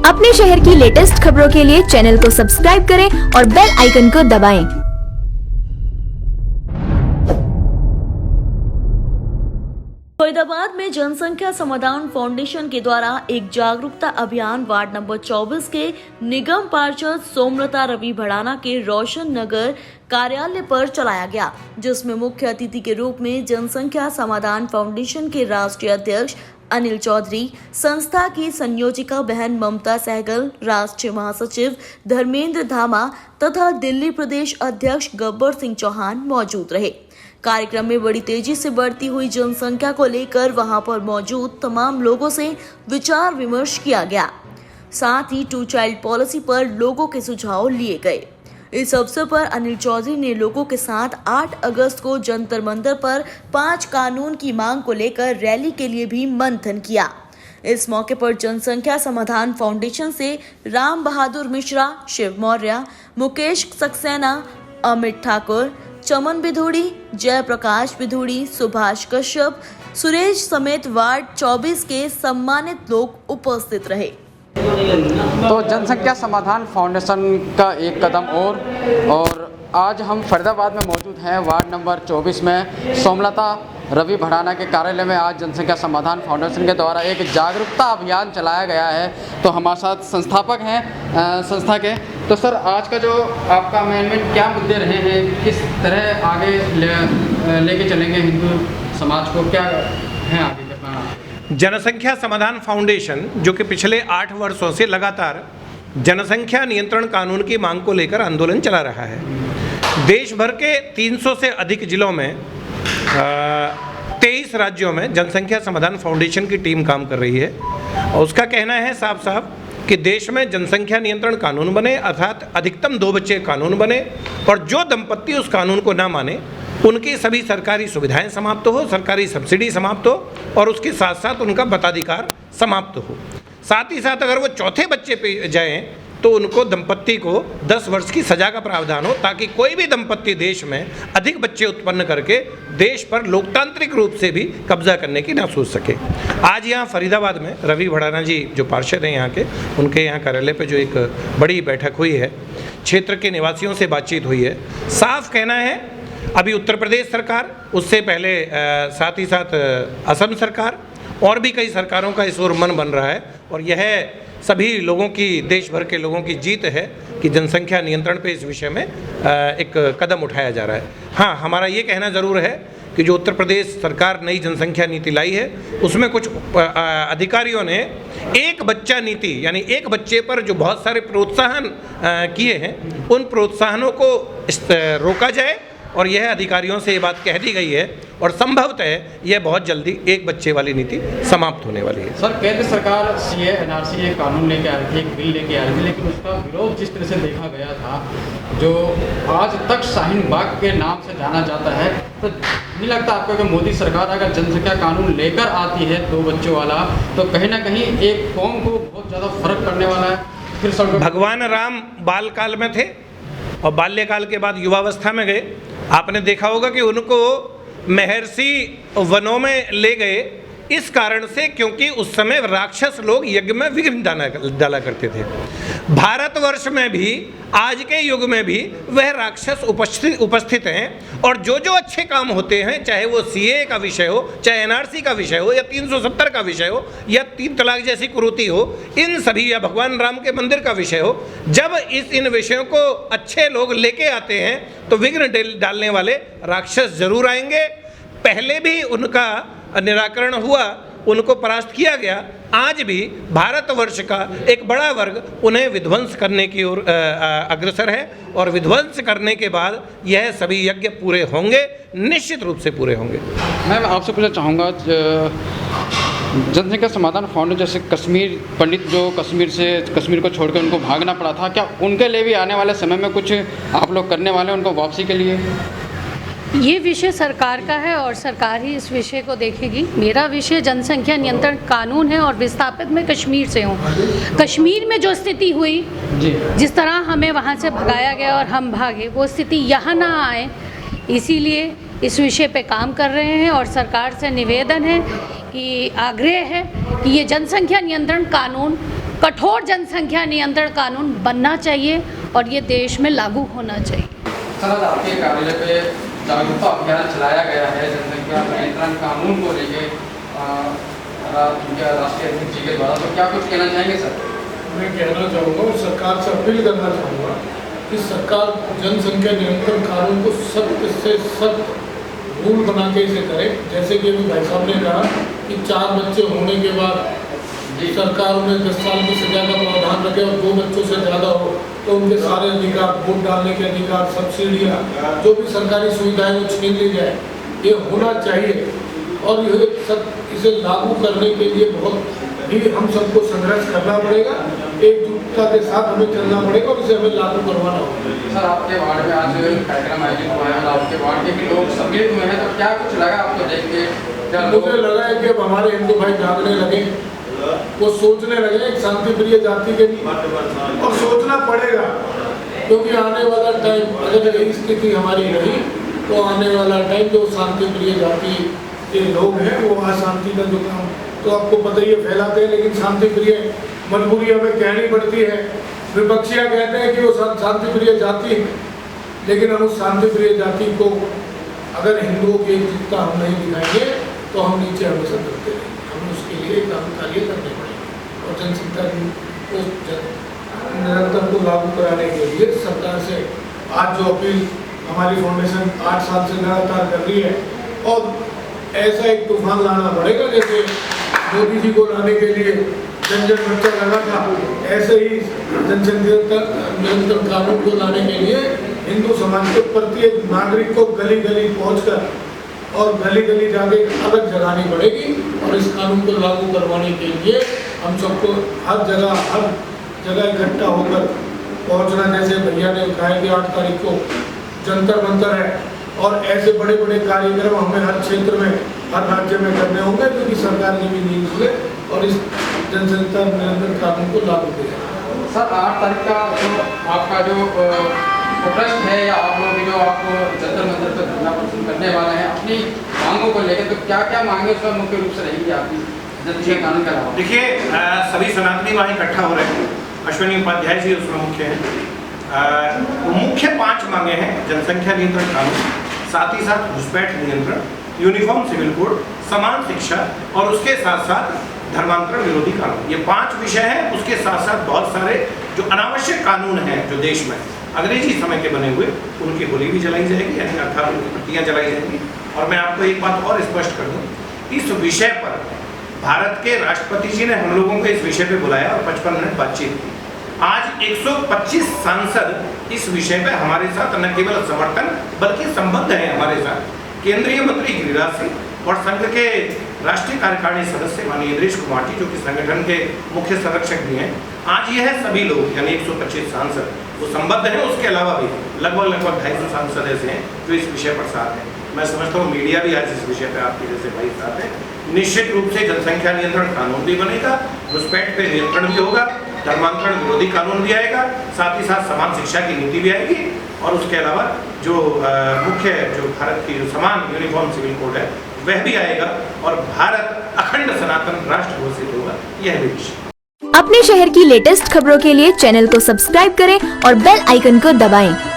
अपने शहर की लेटेस्ट खबरों के लिए चैनल को सब्सक्राइब करें और बेल आइकन को दबाएं। फरीदाबाद में जनसंख्या समाधान फाउंडेशन के द्वारा एक जागरूकता अभियान वार्ड नंबर 24 के निगम पार्षद सोमलता रवि भड़ाना के रोशन नगर कार्यालय पर चलाया गया, जिसमें मुख्य अतिथि के रूप में जनसंख्या समाधान फाउंडेशन के राष्ट्रीय अध्यक्ष अनिल चौधरी, संस्था की संयोजिका बहन ममता सहगल, राष्ट्रीय महासचिव धर्मेंद्र धामा तथा दिल्ली प्रदेश अध्यक्ष गब्बर सिंह चौहान मौजूद रहे। कार्यक्रम में बड़ी तेजी से बढ़ती हुई जनसंख्या को लेकर वहां पर मौजूद तमाम लोगों से विचार विमर्श किया गया। साथ ही 2 चाइल्ड पॉलिसी पर लोगों के सुझाव लिए गए। इस अवसर पर अनिल चौधरी ने लोगों के साथ 8 अगस्त को जंतर मंतर पर 5 कानून की मांग को लेकर रैली के लिए भी मंथन किया। इस मौके पर जनसंख्या समाधान फाउंडेशन से राम बहादुर मिश्रा, शिव मौर्य, मुकेश सक्सेना, अमित ठाकुर, चमन बिधूड़ी, जयप्रकाश बिधूड़ी, सुभाष कश्यप, सुरेश समेत वार्ड 24 के सम्मानित लोग उपस्थित रहे। तो जनसंख्या समाधान फाउंडेशन का एक कदम और आज हम फरीदाबाद में मौजूद हैं वार्ड नंबर 24 में सोमलता रवि भड़ाना के कार्यालय में। आज जनसंख्या समाधान फाउंडेशन के द्वारा एक जागरूकता अभियान चलाया गया है। तो हमारे साथ संस्थापक हैं संस्था के। तो सर, आज का जो आपका मेन क्या मुद्दे रहे हैं, किस तरह आगे लेके चलेंगे हिंदू समाज को, क्या है आगे का प्लान? जनसंख्या समाधान फाउंडेशन जो कि पिछले 8 वर्षों से लगातार जनसंख्या नियंत्रण कानून की मांग को लेकर आंदोलन चला रहा है। देश भर के 300 से अधिक जिलों में 23 राज्यों में जनसंख्या समाधान फाउंडेशन की टीम काम कर रही है और उसका कहना है साफ साफ कि देश में जनसंख्या नियंत्रण कानून बने, अर्थात अधिकतम 2 बच्चे कानून बने, और जो दंपत्ति उस कानून को ना माने उनकी सभी सरकारी सुविधाएं समाप्त हो, सरकारी सब्सिडी समाप्त हो और उसके साथ साथ उनका मताधिकार समाप्त हो। साथ ही साथ अगर वो चौथे बच्चे पे जाएं तो उनको दंपत्ति को 10 वर्ष की सजा का प्रावधान हो, ताकि कोई भी दंपत्ति देश में अधिक बच्चे उत्पन्न करके देश पर लोकतांत्रिक रूप से भी कब्जा करने की ना सोच सके। आज यहाँ फरीदाबाद में रवि भड़ाना जी जो पार्षद हैं यहाँ के, उनके यहाँ कार्यालय पे जो एक बड़ी बैठक हुई है, क्षेत्र के निवासियों से बातचीत हुई है। साफ कहना है, अभी उत्तर प्रदेश सरकार, उससे पहले साथ ही साथ असम सरकार और भी कई सरकारों का इस ओर मन बन रहा है और यह सभी लोगों की, देश भर के लोगों की जीत है कि जनसंख्या नियंत्रण पे इस विषय में एक कदम उठाया जा रहा है। हाँ, हमारा ये कहना ज़रूर है कि जो उत्तर प्रदेश सरकार नई जनसंख्या नीति लाई है उसमें कुछ अधिकारियों ने एक बच्चा नीति, यानी एक बच्चे पर जो बहुत सारे प्रोत्साहन किए हैं, उन प्रोत्साहनों को रोका जाए और यह अधिकारियों से ये बात कह दी गई है और संभवतः यह बहुत जल्दी एक बच्चे वाली नीति समाप्त होने वाली है। सर, केंद्र सरकार सीए एनआरसी कानून लेके आ रही थी, एक बिल लेके आ रही थी, लेकिन उसका विरोध जिस तरह से देखा गया था, जो आज तक शाहीन बाग के नाम से जाना जाता है, तो नहीं लगता आपको कि मोदी सरकार अगर जनसंख्या कानून लेकर आती है 2 बच्चों वाला, तो कहीं ना कहीं एक कौम को बहुत ज़्यादा फर्क पड़ने वाला है? फिर सर, भगवान राम बालकाल में थे और बाल्यकाल के बाद युवावस्था में गए। आपने देखा होगा कि उनको महर्षि वनों में ले गए इस कारण से क्योंकि उस समय राक्षस लोग यज्ञ में विघ्न डाला करते थे। भारतवर्ष में भी, आज के युग में भी वह राक्षस उपस्थित हैं और जो जो अच्छे काम होते हैं, चाहे वो सीए का विषय हो, चाहे एनआरसी का विषय हो, या 370 का विषय हो, या 3 तलाक जैसी कुरीति हो, इन सभी, या भगवान राम के मंदिर का विषय हो, जब इन विषयों को अच्छे लोग लेके आते हैं तो विघ्न डालने वाले राक्षस जरूर आएंगे। पहले भी उनका निराकरण हुआ, उनको परास्त किया गया। आज भी भारतवर्ष का एक बड़ा वर्ग उन्हें विध्वंस करने की ओर अग्रसर है और विध्वंस करने के बाद यह सभी यज्ञ पूरे होंगे, निश्चित रूप से पूरे होंगे। मैं आपसे पूछना चाहूँगा, जनसंख्या समाधान फाउंडेशन जैसे कश्मीर पंडित जो कश्मीर को छोड़कर उनको भागना पड़ा था, क्या उनके लिए भी आने वाले समय में कुछ आप लोग करने वाले हैं उनको वापसी के लिए? ये विषय सरकार का है और सरकार ही इस विषय को देखेगी। मेरा विषय जनसंख्या नियंत्रण कानून है और विस्थापित मैं कश्मीर से हूँ। कश्मीर में जो स्थिति हुई, जिस तरह हमें वहाँ से भगाया गया और हम भागे, वो स्थिति यहाँ ना आए, इसीलिए इस विषय पे काम कर रहे हैं और सरकार से निवेदन है कि आग्रह है कि ये जनसंख्या नियंत्रण कानून कठोर जनसंख्या नियंत्रण कानून बनना चाहिए और ये देश में लागू होना चाहिए। सर, आज आपके कार्यालय पे जागरूकता अभियान चलाया गया है जनसंख्या नियंत्रण कानून को लेके राष्ट्रीय अध्यक्ष जी के द्वारा, तो क्या कुछ कहना चाहेंगे सर? मैं कहना चाहूँगा और सरकार से अपील करना चाहूँगा कि सरकार जनसंख्या नियंत्रण कानून को सख्त से सख्त रूल बना के इसे करे। जैसे कि अभी भाई साहब ने कहा कि 4 बच्चे होने के बाद सरकार उन्हें 10 साल की सजा का प्रावधान रखे और 2 बच्चों से ज़्यादा हो तो उनके सारे अधिकार, वोट डालने के अधिकार, सब्सिडियाँ, जो भी सरकारी सुविधाएं वो छीन ली जाए, ये होना चाहिए। और ये सब इसे लागू करने के लिए बहुत ही हम सबको संघर्ष करना पड़ेगा, एकजुटता के साथ हमें चलना पड़ेगा और इसे हमें लागू करवाना होगा। सर, आपके वार्ड में आज कार्यक्रम आयोजित हुआ है, आपके वार्ड के भी लोग सम्मिलित हुए हैं, तो क्या कुछ लगा आपको देख के? मुझे लगा है कि अब हमारे हिंदू भाई जागने लगे, वो सोचने लगे एक शांति प्रिय जाति के लिए, और सोचना पड़ेगा क्योंकि आने वाला टाइम अगर यही स्थिति हमारी रही तो आने वाला टाइम जो शांति प्रिय जाति के लोग हैं वो अशांति का जो काम तो आपको पता ही है फैलाते हैं, लेकिन शांति प्रिय मजबूरी हमें कहनी पड़ती है। विपक्षियाँ कहते हैं कि वो शांति प्रिय जाति है, लेकिन हम उस शांति प्रिय जाति को अगर हिंदुओं की एकजुटता हम नहीं दिखाएंगे तो हम नीचे हमेशा करते रहेंगे। हमें उसके लिए काम कार्य करने पड़ेंगे और जनसंख्या को निरंतर को लागू कराने के लिए सरकार से आज जो अपील हमारी फाउंडेशन 8 साल से लगातार कर रही है, और ऐसा एक तूफान लाना पड़ेगा जैसे मोदी जी को लाने के लिए जन जन मोर्चा लगा था, ऐसे ही जनसंख्या नियंत्रण कानून को लाने के लिए हिंदू समाज के प्रत्येक नागरिक को गली गली पहुंचकर और गली गली जाके अलग जगानी पड़ेगी। और इस कानून को लागू करवाने के लिए हम सबको हर जगह इकट्ठा होकर पहुंचना, जैसे भैया ने कहा कि 8 तारीख को जंतर मंतर है, और ऐसे बड़े बड़े कार्यक्रम हमें हर क्षेत्र में, हर राज्य में करने होंगे क्योंकि सरकार की भी नींद खुले और इस जनसंख्या नियंत्रण कानून को लागू किया। सर, 8 तारीख का जो आपका जो प्रोटेस्ट है या आप लोग जो आप जंतर मंतर पर धरना प्रदर्शन करने वाले हैं अपनी मांगों को लेकर, तो क्या क्या मांगे उसका मुख्य रूप से रहेगी आपकी जनसंख्या कानून का? देखिए, सभी सनातनी वहाँ इकट्ठा हो रहे हैं, अश्विनी उपाध्याय जी उसमें मुख्य हैं। मुख्य 5 मांगे हैं: जनसंख्या नियंत्रण कानून, साथ ही साथ घुसपैठ नियंत्रण, यूनिफॉर्म सिविल कोड, समान शिक्षा और उसके साथ साथ धर्मांतरण विरोधी कानून। ये 5 विषय हैं। उसके साथ साथ बहुत सारे जो अनावश्यक कानून हैं जो देश में अंग्रेजी समय के बने हुए, उनकी गोली भी जलाई जाएगी, यानी अर्थात उनकी प्रतियाँ जलाई जाएंगी। और मैं आपको एक बात और स्पष्ट कर दूँ, इस विषय पर भारत के राष्ट्रपति जी ने हम लोगों को इस विषय पर बुलाया और 55 मिनट बातचीत की। आज 125 सांसद इस विषय पे हमारे साथ न केवल समर्थन बल्कि संबद्ध हैं हमारे साथ। केंद्रीय मंत्री गिरिराज सिंह और संघ के राष्ट्रीय कार्यकारिणी सदस्य माननीय इंद्रेश कुमार जी, जो कि संगठन के मुख्य संरक्षक भी हैं, आज यह सभी लोग यानी 125 सांसद वो संबद्ध हैं। उसके अलावा भी लगभग 250 सांसद ऐसे हैं जो इस विषय पर साथ हैं। मैं समझता हूँ मीडिया भी आज इस विषय पर आपके जैसे भाई साथ है। निश्चित रूप से जनसंख्या नियंत्रण कानून भी बनेगा, घुसपैठ पे नियंत्रण भी होगा, धर्मांतरण विरोधी कानून भी आएगा, साथ ही साथ समान शिक्षा की नीति भी आएगी, और उसके अलावा जो मुख्य जो भारत की जो समान यूनिफॉर्म सिविल कोड है वह भी आएगा, और भारत अखंड सनातन राष्ट्र घोषित होगा। यह भी विषय। अपने शहर की लेटेस्ट खबरों के लिए चैनल को सब्सक्राइब करें और बेल आइकन को दबाएं।